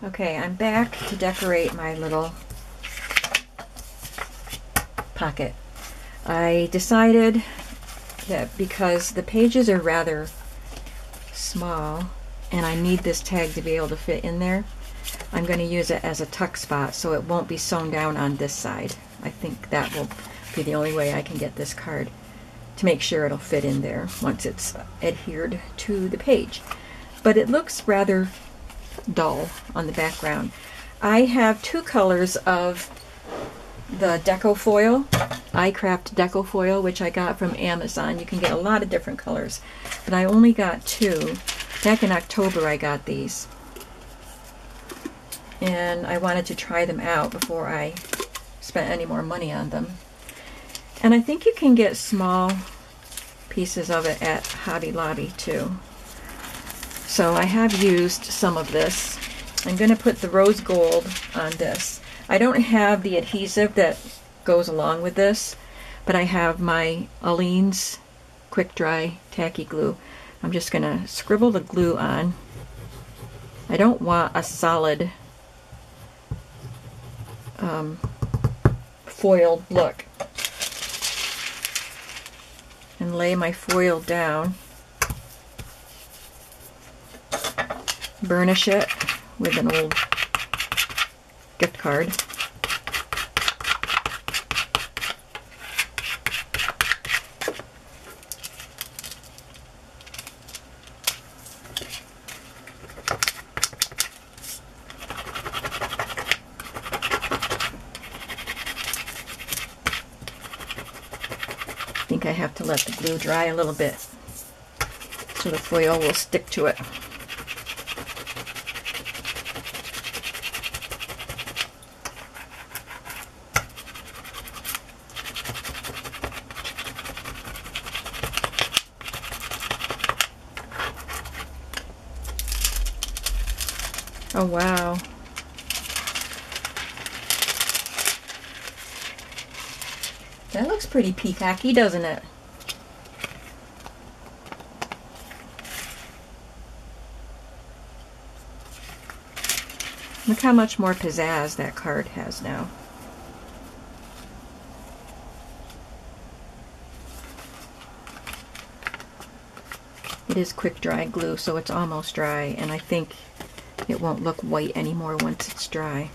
Okay, I'm back to decorate my little pocket. I decided that because the pages are rather small and I need this tag to be able to fit in there, I'm going to use it as a tuck spot so it won't be sewn down on this side. I think that will be the only way I can get this card to make sure it'll fit in there once it's adhered to the page. But it looks rather dull on the background. I have two colors of the deco foil, iCraft deco foil, which I got from Amazon. You can get a lot of different colors, but I only got two. Back in October I got these, and I wanted to try them out before I spent any more money on them. And I think you can get small pieces of it at Hobby Lobby too. So I have used some of this. I'm going to put the rose gold on this. I don't have the adhesive that goes along with this, but I have my Aleene's quick dry tacky glue. I'm just going to scribble the glue on. I don't want a solid foiled look. And lay my foil down. Burnish it with an old gift card. I think I have to let the glue dry a little bit so the foil will stick to it. Oh wow. That looks pretty peacocky, doesn't it? Look how much more pizzazz that card has now. It is quick dry glue, so it's almost dry, and I think it won't look white anymore once it's dry.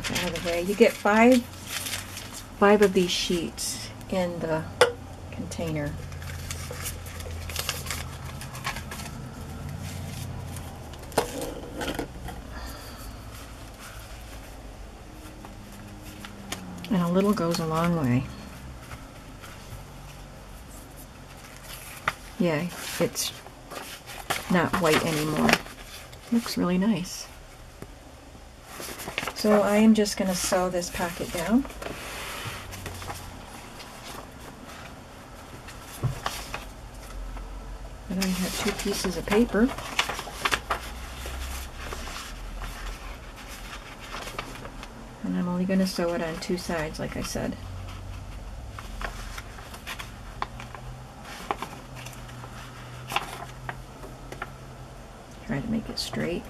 Out of the way. You get five of these sheets in the container. And a little goes a long way. Yeah, it's not white anymore. Looks really nice. So I am just going to sew this pocket down. And I have two pieces of paper. And I'm only going to sew it on two sides, like I said. Try to make it straight.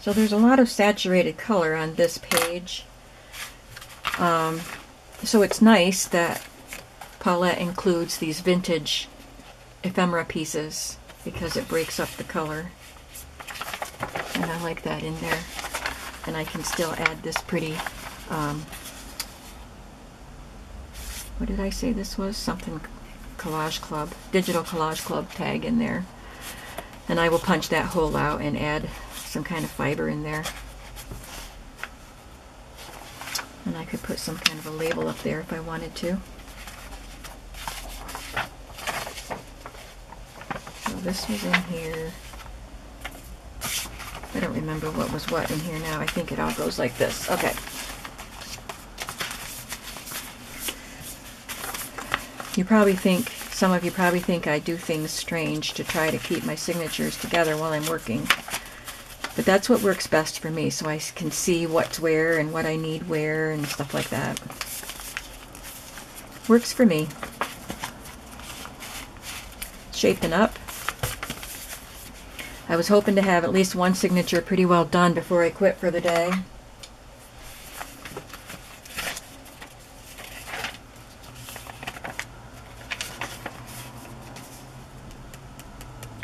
So there's a lot of saturated color on this page. So it's nice that Paulette includes these vintage ephemera pieces because it breaks up the color. And I like that in there. And I can still add this pretty, what did I say this was? Something Collage Club, Digital Collage Club tag in there. And I will punch that hole out and add some kind of fiber in there. And I could put some kind of a label up there if I wanted to. So this was in here. I don't remember what was what in here now. I think it all goes like this. Okay. You probably think, some of you probably think I do things strange to try to keep my signatures together while I'm working. But that's what works best for me, so I can see what's where and what I need where and stuff like that. Works for me. Shaping up. I was hoping to have at least one signature pretty well done before I quit for the day.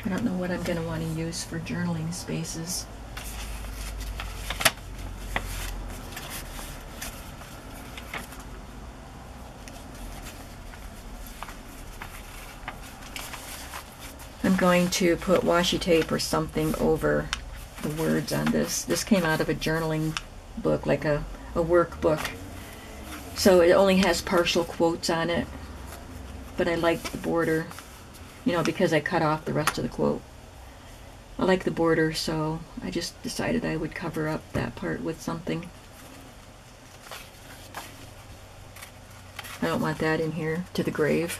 I don't know what I'm going to want to use for journaling spaces. I'm going to put washi tape or something over the words on this. This came out of a journaling book, like a workbook. So it only has partial quotes on it. But I liked the border, you know, because I cut off the rest of the quote. I like the border, so I just decided I would cover up that part with something. I don't want that in here to the grave.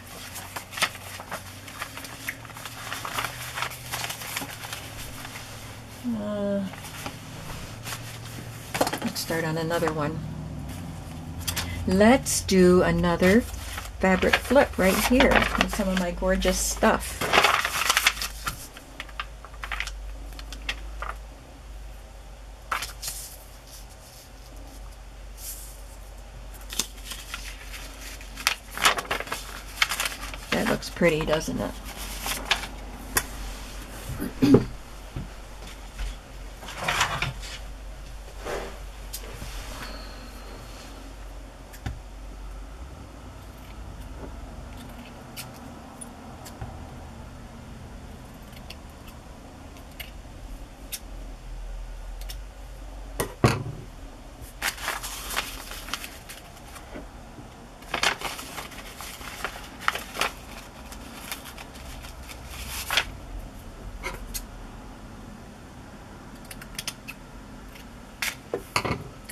Let's start on another one. Let's do another fabric flip right here with some of my gorgeous stuff. That looks pretty, doesn't it?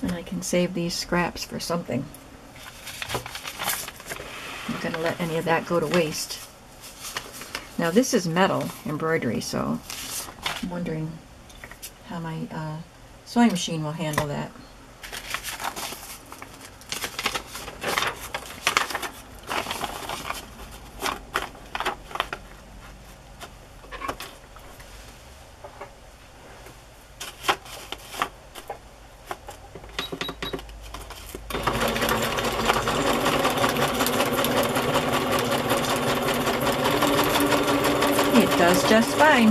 And I can save these scraps for something. I'm not going to let any of that go to waste. Now this is metal embroidery, so I'm wondering how my sewing machine will handle that. It does just fine.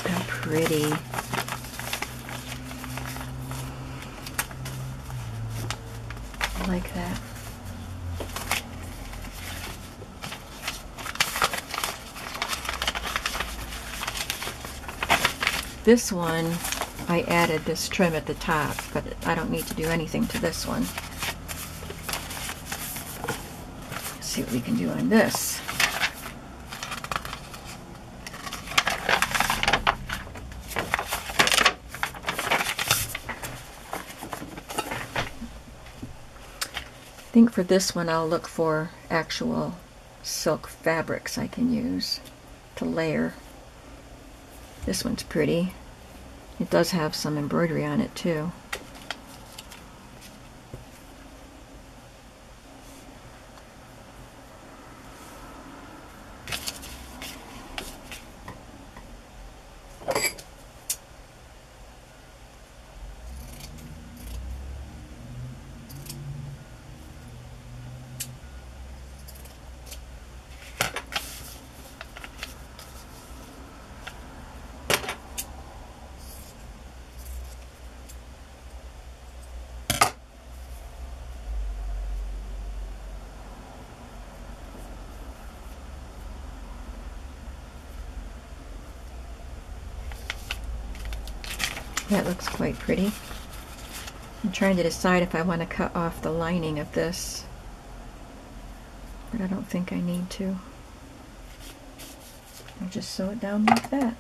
How pretty. I like that. This one, I added this trim at the top, but I don't need to do anything to this one. Let's see what we can do on this. I think for this one I'll look for actual silk fabrics I can use to layer. This one's pretty. It does have some embroidery on it too. That looks quite pretty. I'm trying to decide if I want to cut off the lining of this, but I don't think I need to. I'll just sew it down like that.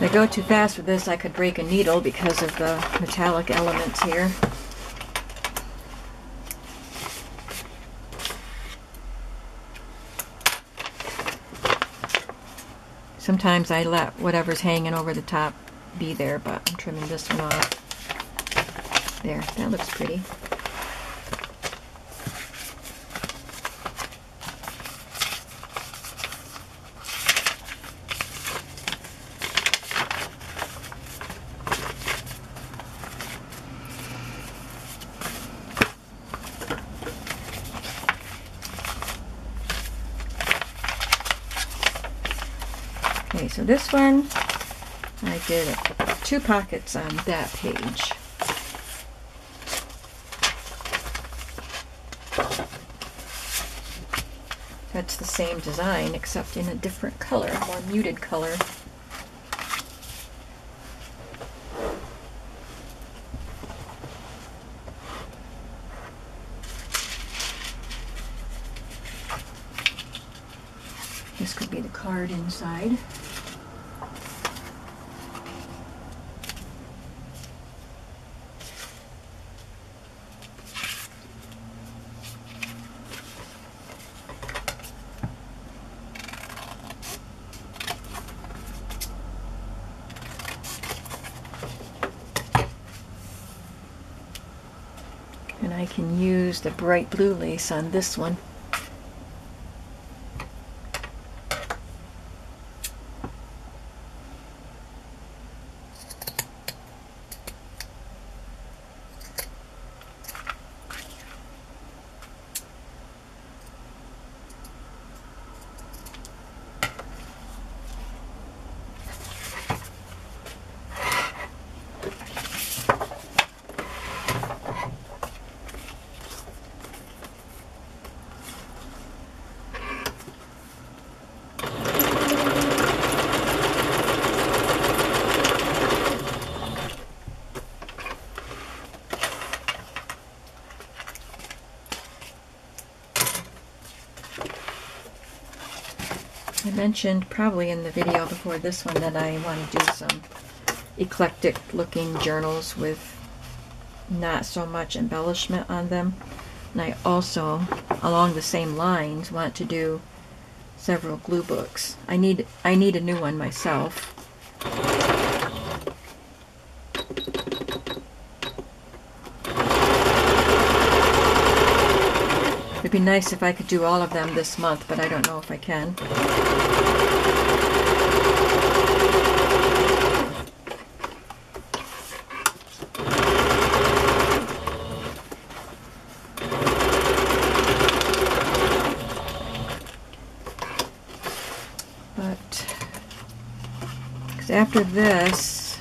If I go too fast with this, I could break a needle because of the metallic elements here. Sometimes I let whatever's hanging over the top be there, but I'm trimming this one off. There, that looks pretty. Okay, so this one, I did 2 pockets on that page. That's the same design, except in a different color, more muted color. This could be the card inside. And I can use the bright blue lace on this one. I mentioned probably in the video before this one that I want to do some eclectic looking journals with not so much embellishment on them. And I also, along the same lines, want to do several glue books. I need a new one myself. It'd be nice if I could do all of them this month, but I don't know if I can. But after this,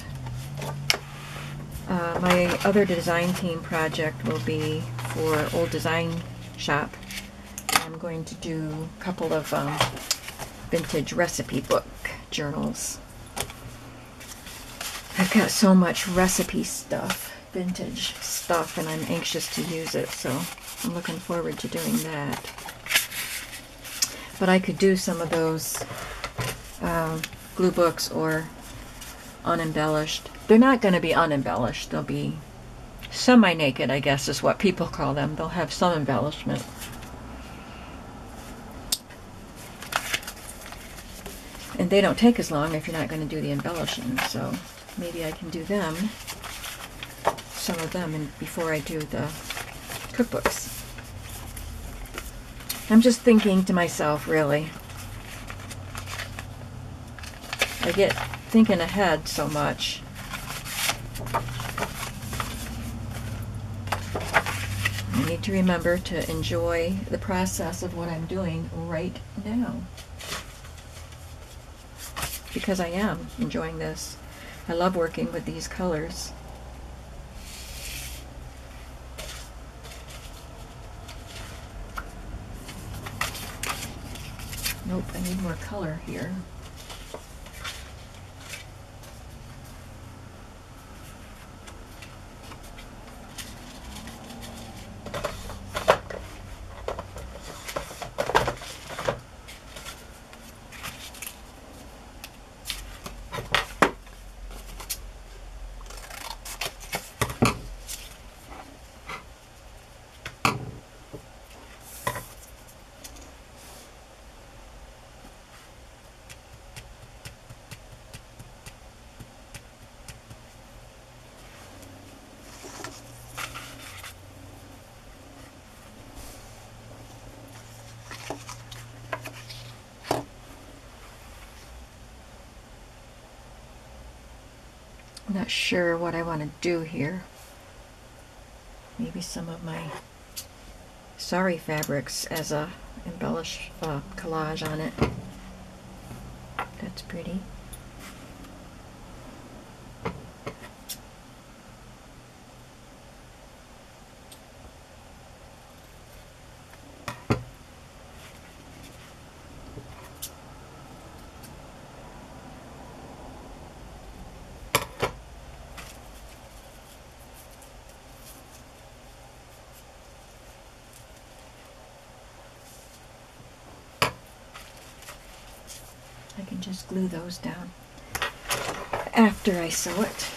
my other design team project will be for Old Design Shop. I'm going to do a couple of vintage recipe book journals. I've got so much recipe stuff, vintage stuff, and I'm anxious to use it, so I'm looking forward to doing that. But I could do some of those glue books or unembellished. They're not going to be unembellished. They'll be semi-naked, I guess is what people call them. They'll have some embellishment. And they don't take as long if you're not going to do the embellishing, so maybe I can do them, some of them, and before I do the cookbooks. I'm just thinking to myself, really. I get thinking ahead so much. I need to remember to enjoy the process of what I'm doing right now. Because I am enjoying this. I love working with these colors. Nope, I need more color here. I'm not sure what I want to do here. Maybe some of my sari fabrics as a embellish collage on it. That's pretty. I can just glue those down after I sew it.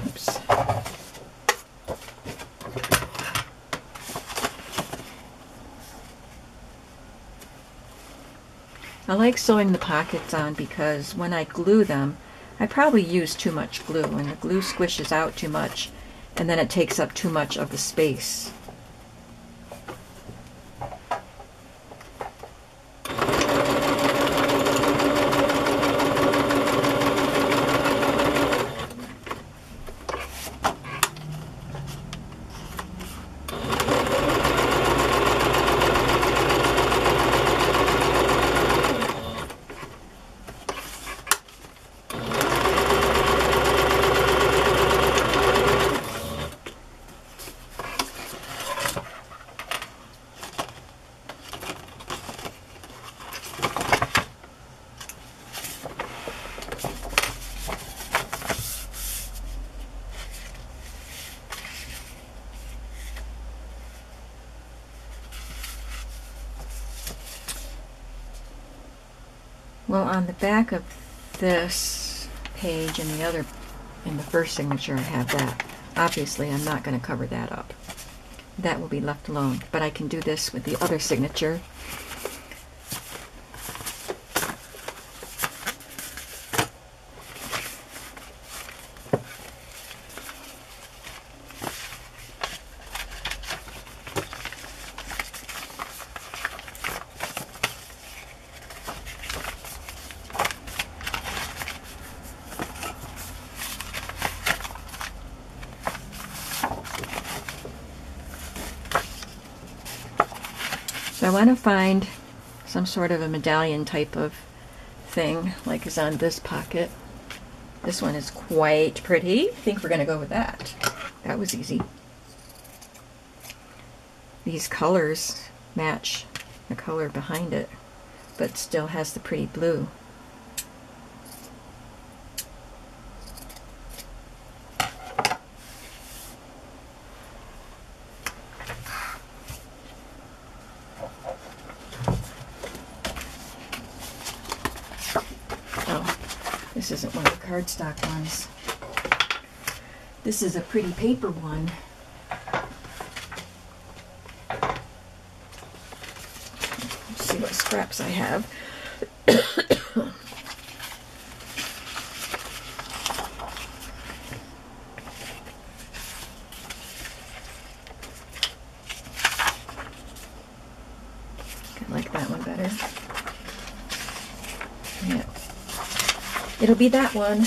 Oops. I like sewing the pockets on because when I glue them, I probably use too much glue, and the glue squishes out too much, and then it takes up too much of the space. Well, on the back of this page and the other, in the first signature, I have that. Obviously, I'm not going to cover that up. That will be left alone, but I can do this with the other signature. So I want to find some sort of a medallion type of thing, like is on this pocket. This one is quite pretty. I think we're going to go with that. That was easy. These colors match the color behind it, but still has the pretty blue. This isn't one of the cardstock ones. This is a pretty paper one. Let's see what scraps I have. it'll be that one.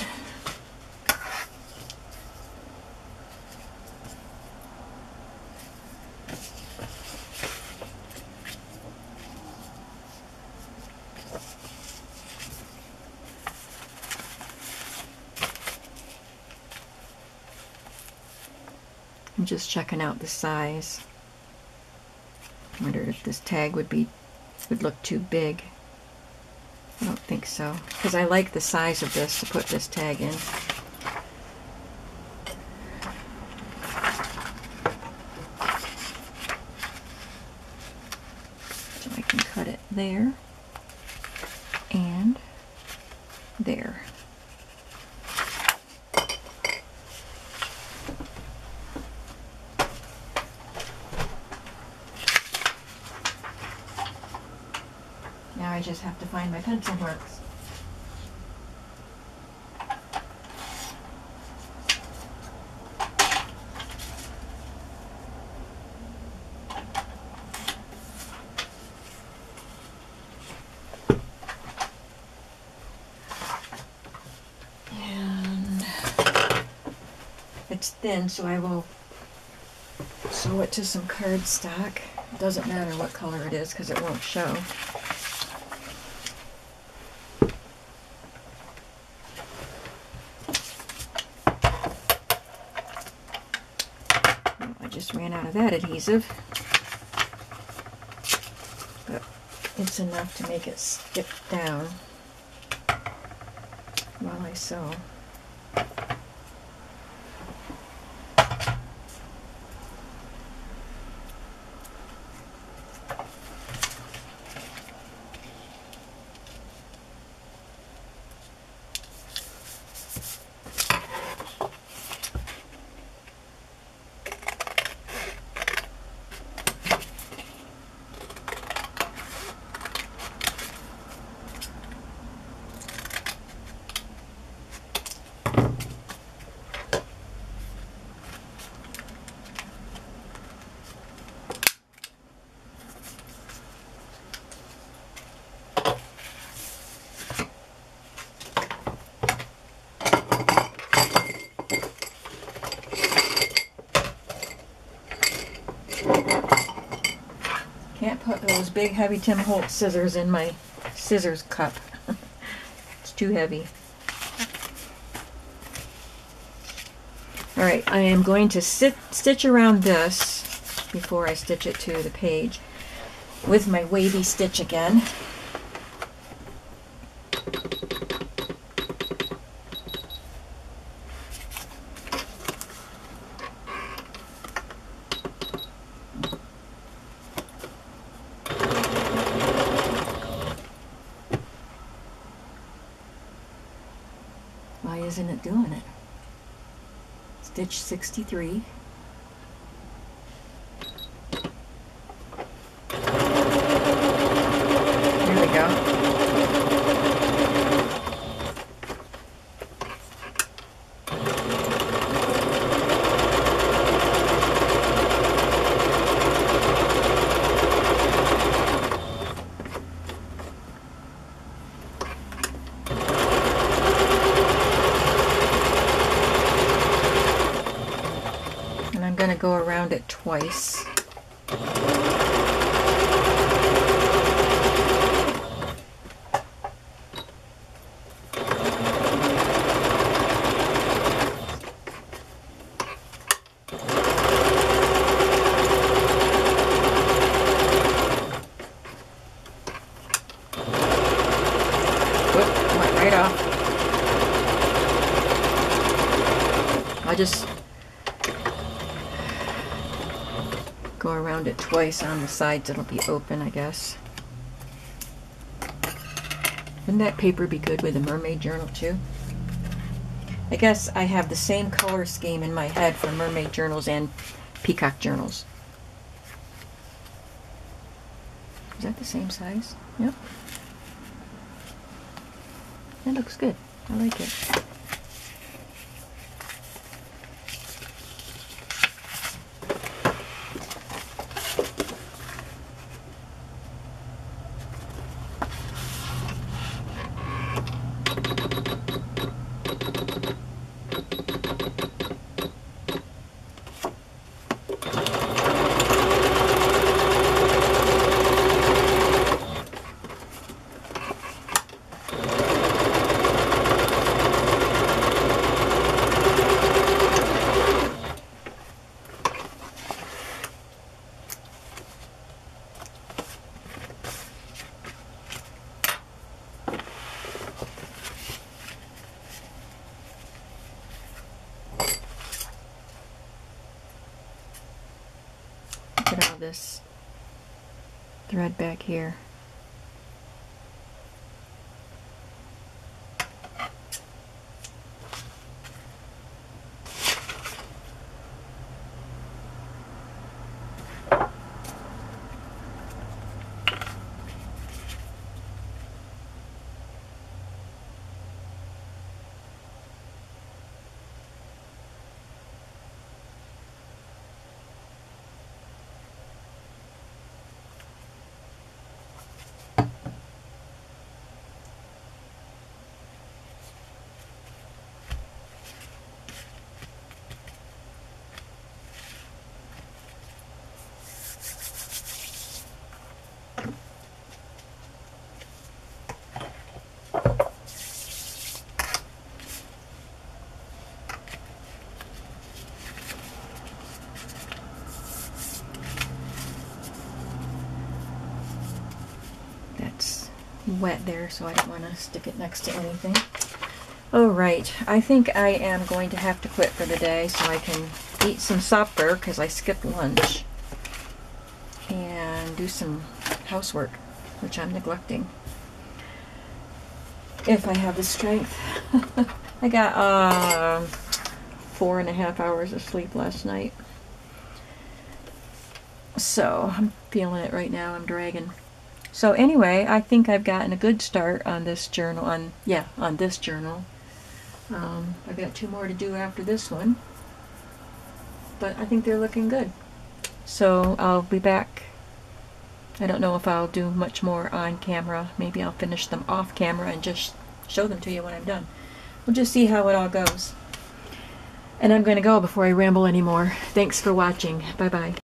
I'm just checking out the size. I wonder if this tag would look too big. I don't think so, because I like the size of this to put this tag in. So I can cut it there and there. Now I just have to find my pencil marks. And it's thin, so I will sew it to some cardstock. It doesn't matter what color it is because it won't show. Just ran out of that adhesive, but it's enough to make it stick down while I sew. Can't put those big heavy Tim Holtz scissors in my scissors cup. It's too heavy. Alright, I am going to stitch around this before I stitch it to the page with my wavy stitch again. Why isn't it doing it? Stitch 63. There we go. I'm going to go around it twice. Whoop, went right off. I'll just go around it twice on the sides. It'll be open, I guess. Wouldn't that paper be good with a mermaid journal too? I guess I have the same color scheme in my head for mermaid journals and peacock journals. Is that the same size? Yep. That looks good. I like it. of this thread back here. That's wet there, so I don't want to stick it next to anything. Alright, I think I am going to have to quit for the day so I can eat some supper because I skipped lunch and do some housework, which I'm neglecting. If I have the strength. I got 4.5 hours of sleep last night. So I'm feeling it right now. I'm dragging. So anyway, I think I've gotten a good start on this journal. On this journal. I've got 2 more to do after this one. But I think they're looking good. So I'll be back. I don't know if I'll do much more on camera. Maybe I'll finish them off camera and just show them to you when I'm done. We'll just see how it all goes. And I'm going to go before I ramble anymore. Thanks for watching. Bye-bye.